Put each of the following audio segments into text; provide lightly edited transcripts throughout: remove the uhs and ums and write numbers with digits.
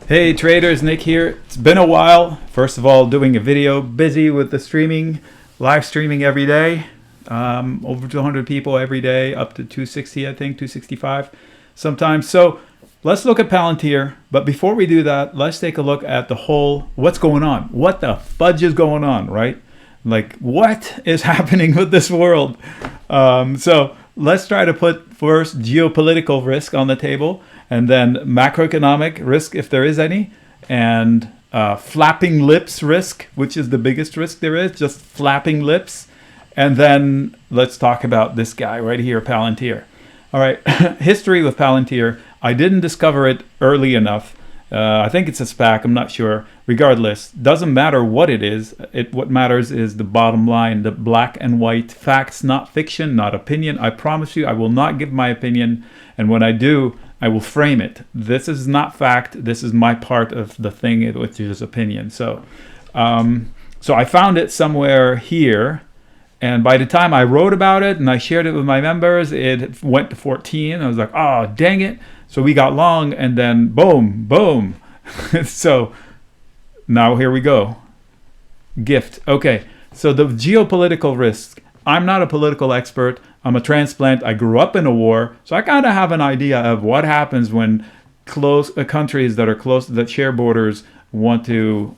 Hey traders, Nick here. It's been a while. First of all, doing a video, busy with the streaming, live streaming every day. Over 200 people every day, up to 260, I think, 265 sometimes. So let's look at Palantir. But before we do that, let's take a look at the whole, what's going on? What the fudge is going on, right? Like, what is happening with this world? So let's try to put first geopolitical risk on the table, and then macroeconomic risk, if there is any, and flapping lips risk, which is the biggest risk there is, just flapping lips. And then let's talk about this guy right here, Palantir. All right, history with Palantir. I didn't discover it early enough. I think it's a SPAC, I'm not sure. Regardless, doesn't matter what it is. What matters is the bottom line, the black and white facts, not fiction, not opinion. I promise you, I will not give my opinion. And when I do, I will frame it. This is not fact. This is my part of the thing, which is opinion. So I found it somewhere here. And by the time I wrote about it and I shared it with my members, it went to 14. I was like, oh, dang it. So we got long, and then boom, boom. So now here we go. Gift. Okay. So the geopolitical risk. I'm not a political expert. I'm a transplant. I grew up in a war. So I kind of have an idea of what happens when countries that are close, that share borders, want to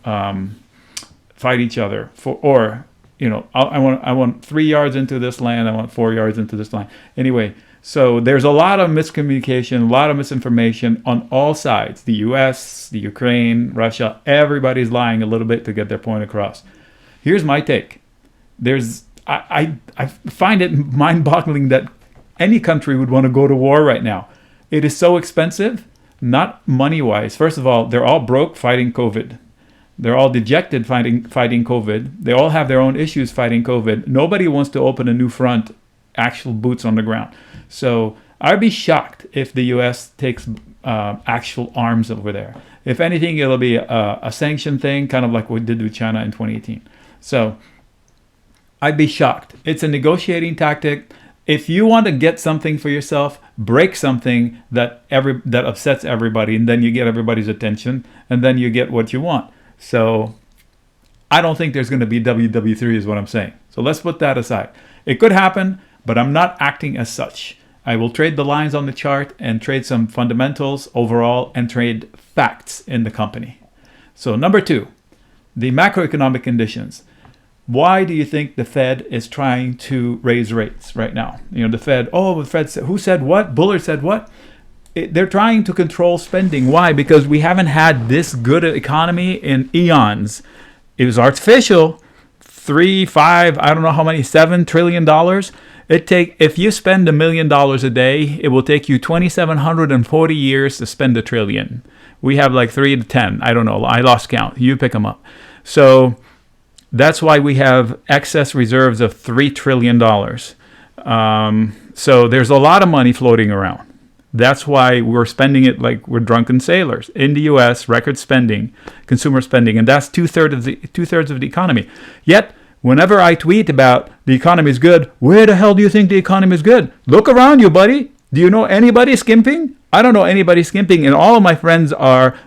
fight each other I want 3 yards into this land. I want 4 yards into this land. Anyway, so there's a lot of miscommunication, a lot of misinformation on all sides. The U.S., the Ukraine, Russia, everybody's lying a little bit to get their point across. Here's my take. I find it mind-boggling that any country would want to go to war right now. It is so expensive, not money-wise. First of all, they're all broke fighting COVID. They're all dejected fighting COVID. They all have their own issues fighting COVID. Nobody wants to open a new front, actual boots on the ground. So I'd be shocked if the U.S. takes actual arms over there. If anything, it'll be a sanction thing, kind of like what we did with China in 2018. So I'd be shocked. It's a negotiating tactic. If you want to get something for yourself, break something that upsets everybody, and then you get everybody's attention, and then you get what you want. So I don't think there's going to be WW3 is what I'm saying. So let's put that aside. It could happen, but I'm not acting as such. I will trade the lines on the chart and trade some fundamentals overall and trade facts in the company. So number 2, the macroeconomic conditions. Why do you think the Fed is trying to raise rates right now? The Fed said, who said what? Bullard said what? They're trying to control spending. Why? Because we haven't had this good economy in eons. It was artificial. 3, 5, I don't know how many, $7 trillion. If you spend $1 million a day, it will take you 2,740 years to spend $1 trillion. We have like 3 to 10. I don't know. I lost count. You pick them up. So that's why we have excess reserves of $3 trillion. So there's a lot of money floating around. That's why we're spending it like we're drunken sailors. In the U.S., record spending, consumer spending, and that's two-thirds of the economy. Yet, whenever I tweet about the economy is good, where the hell do you think the economy is good? Look around you, buddy. Do you know anybody skimping? I don't know anybody skimping, and all of my friends are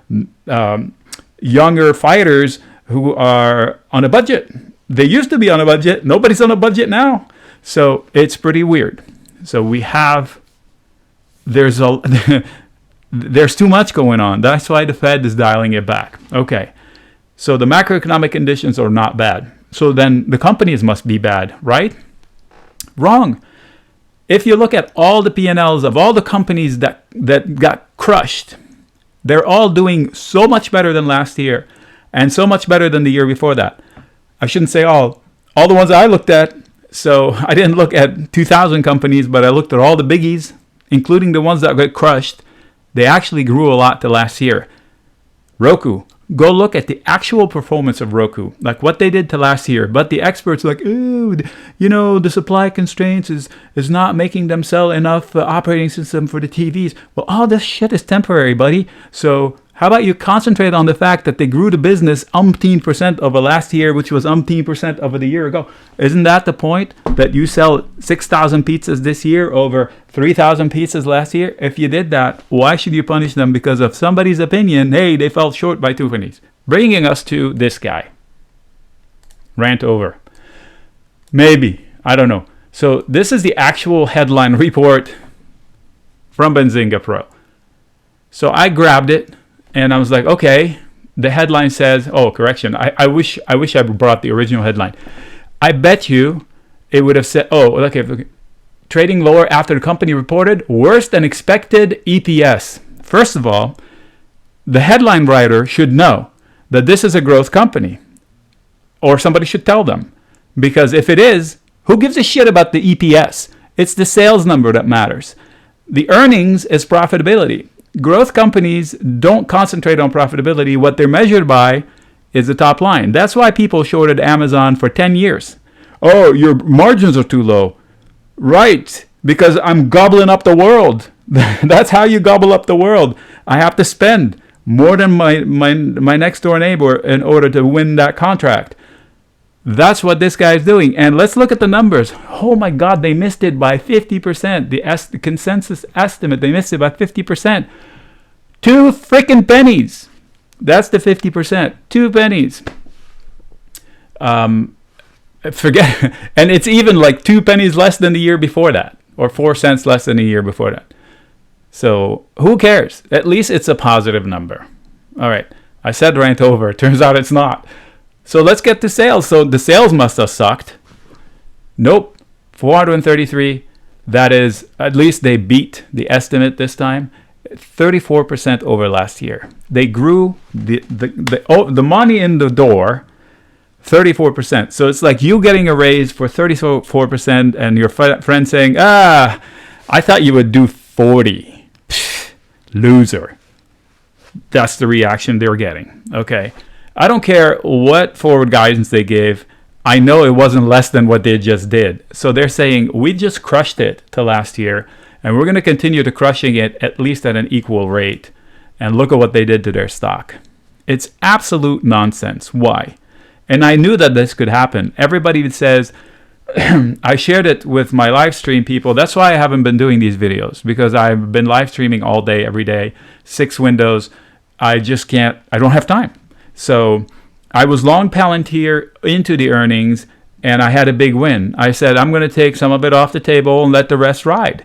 younger fighters who are on a budget. They used to be on a budget. Nobody's on a budget now. So it's pretty weird. So there's too much going on. That's why the Fed is dialing it back. Okay. So the macroeconomic conditions are not bad. So then the companies must be bad, right? Wrong. If you look at all the P&Ls of all the companies that got crushed, they're all doing so much better than last year and so much better than the year before that. I shouldn't say all the ones I looked at. So I didn't look at 2,000 companies, but I looked at all the biggies, including the ones that got crushed. They actually grew a lot to last year. Roku. Go look at the actual performance of Roku, like what they did to last year. But the experts are like, ooh, the supply constraints is not making them sell enough operating system for the TVs. Well, all this shit is temporary, buddy. So How about you concentrate on the fact that they grew the business umpteen% over last year, which was umpteen% over the year ago? Isn't that the point? That you sell 6,000 pizzas this year over 3,000 pizzas last year? If you did that, why should you punish them because of somebody's opinion? Hey, they fell short by 2 pennies. Bringing us to this guy. Rant over. Maybe. I don't know. So this is the actual headline report from Benzinga Pro. So I grabbed it. And I was like, okay, the headline says, oh, correction. I wish I brought the original headline. I bet you it would have said, oh, okay, trading lower after the company reported worse than expected EPS. First of all, the headline writer should know that this is a growth company, or somebody should tell them. Because if it is, who gives a shit about the EPS? It's the sales number that matters. The earnings is profitability. Growth companies don't concentrate on profitability. What they're measured by is the top line. That's why people shorted Amazon for 10 years. Oh, your margins are too low. Right, because I'm gobbling up the world. That's how you gobble up the world. I have to spend more than my next door neighbor in order to win that contract. That's what this guy is doing. And let's look at the numbers. Oh my God, they missed it by 50%. The consensus estimate, they missed it by 50%. 2 freaking pennies. That's the 50%. 2 pennies. Forget. And it's even like 2 pennies less than the year before that. Or 4 cents less than the year before that. So who cares? At least it's a positive number. All right. I said rant over. Turns out it's not. So let's get to sales. So the sales must have sucked. Nope. 433. That is, at least they beat the estimate this time. 34% over last year. They grew the money in the door 34%. So it's like you getting a raise for 34% and your friend saying, I thought you would do 40. Pfft, loser. That's the reaction they're getting. Okay. I don't care what forward guidance they gave. I know it wasn't less than what they just did. So they're saying, we just crushed it to last year, and we're going to continue to crushing it at least at an equal rate. And look at what they did to their stock. It's absolute nonsense. Why? And I knew that this could happen. Everybody says, I shared it with my live stream people. That's why I haven't been doing these videos, because I've been live streaming all day, every day, 6 windows. I just can't, I don't have time. So I was long Palantir into the earnings, and I had a big win. I said, I'm going to take some of it off the table and let the rest ride.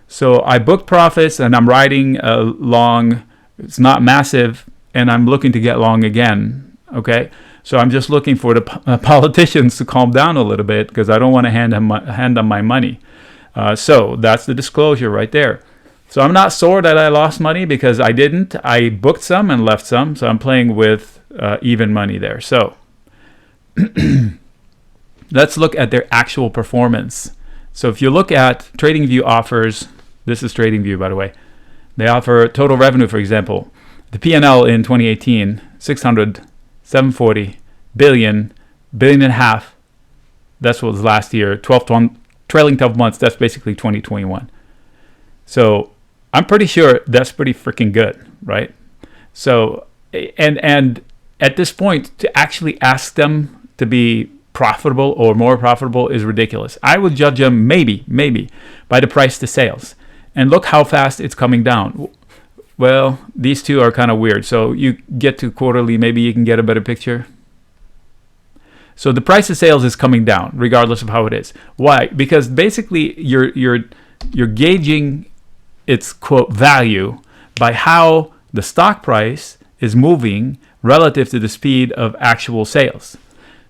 So I booked profits, and I'm riding long. It's not massive, and I'm looking to get long again. Okay, so I'm just looking for the politicians to calm down a little bit, because I don't want to hand them my money. So that's the disclosure right there. So I'm not sore that I lost money, because I didn't. I booked some and left some. So I'm playing with even money there. So let's look at their actual performance. So if you look at TradingView offers, this is TradingView, by the way. They offer total revenue, for example. The P&L in 2018, 600, 740, billion and a half. That's what was last year. Trailing 12 months, that's basically 2021. So I'm pretty sure that's pretty freaking good, right? So, and at this point, to actually ask them to be profitable or more profitable is ridiculous. I would judge them maybe by the price to sales. And look how fast it's coming down. Well, these two are kind of weird. So you get to quarterly, maybe you can get a better picture. So the price to sales is coming down regardless of how it is. Why? Because basically you're gauging its quote value by how the stock price is moving relative to the speed of actual sales.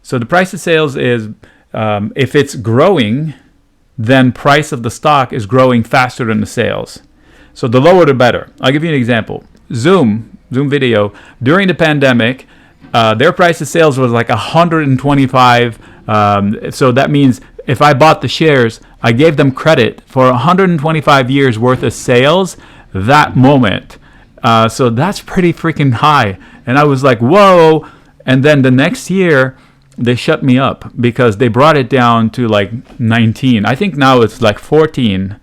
So the price of sales is, if it's growing, then price of the stock is growing faster than the sales. So the lower the better. I'll give you an example. Zoom Video, during the pandemic, their price of sales was like 125. So that means if I bought the shares, I gave them credit for 125 years worth of sales that moment. So that's pretty freaking high. And I was like, whoa. And then the next year, they shut me up because they brought it down to like 19. I think now it's like 14.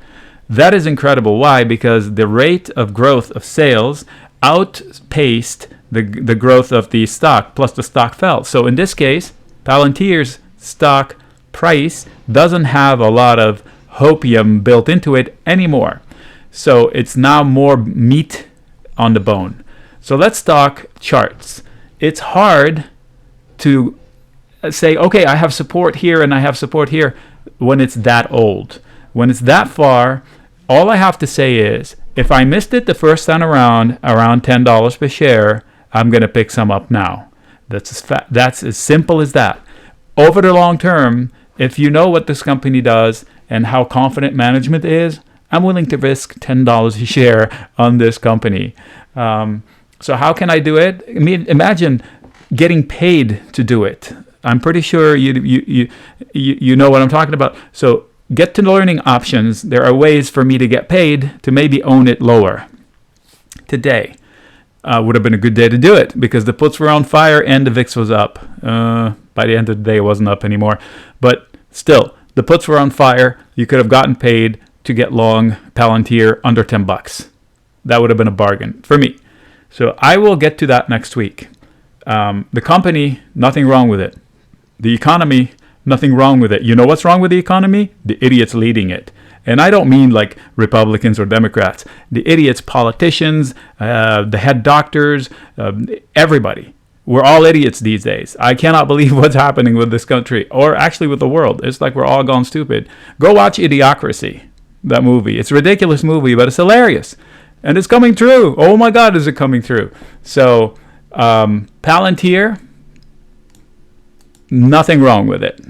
That is incredible. Why? Because the rate of growth of sales outpaced the growth of the stock, plus the stock fell. So in this case, Palantir's stock price doesn't have a lot of hopium built into it anymore. So it's now more meat on the bone. So let's talk charts. It's hard to say, okay, I have support here and I have support here when it's that old. When it's that far, all I have to say is, if I missed it the first time around $10 per share, I'm going to pick some up now. That's as simple as that. Over the long term, if you know what this company does and how confident management is, I'm willing to risk $10 a share on this company. So how can I do it? I mean, imagine getting paid to do it. I'm pretty sure you know what I'm talking about. So get to learning options. There are ways for me to get paid to maybe own it lower. Today would have been a good day to do it because the puts were on fire and the VIX was up. By the end of the day, it wasn't up anymore. But still, the puts were on fire. You could have gotten paid to get long Palantir under $10. That would have been a bargain for me. So I will get to that next week. The company, nothing wrong with it. The economy, nothing wrong with it. You know what's wrong with the economy? The idiots leading it. And I don't mean like Republicans or Democrats. The idiots, politicians, the head doctors, everybody. We're all idiots these days. I cannot believe what's happening with this country, or actually with the world. It's like we're all gone stupid. Go watch Idiocracy, that movie. It's a ridiculous movie, but it's hilarious. And it's coming true. Oh my God, is it coming true? So, Palantir, nothing wrong with it.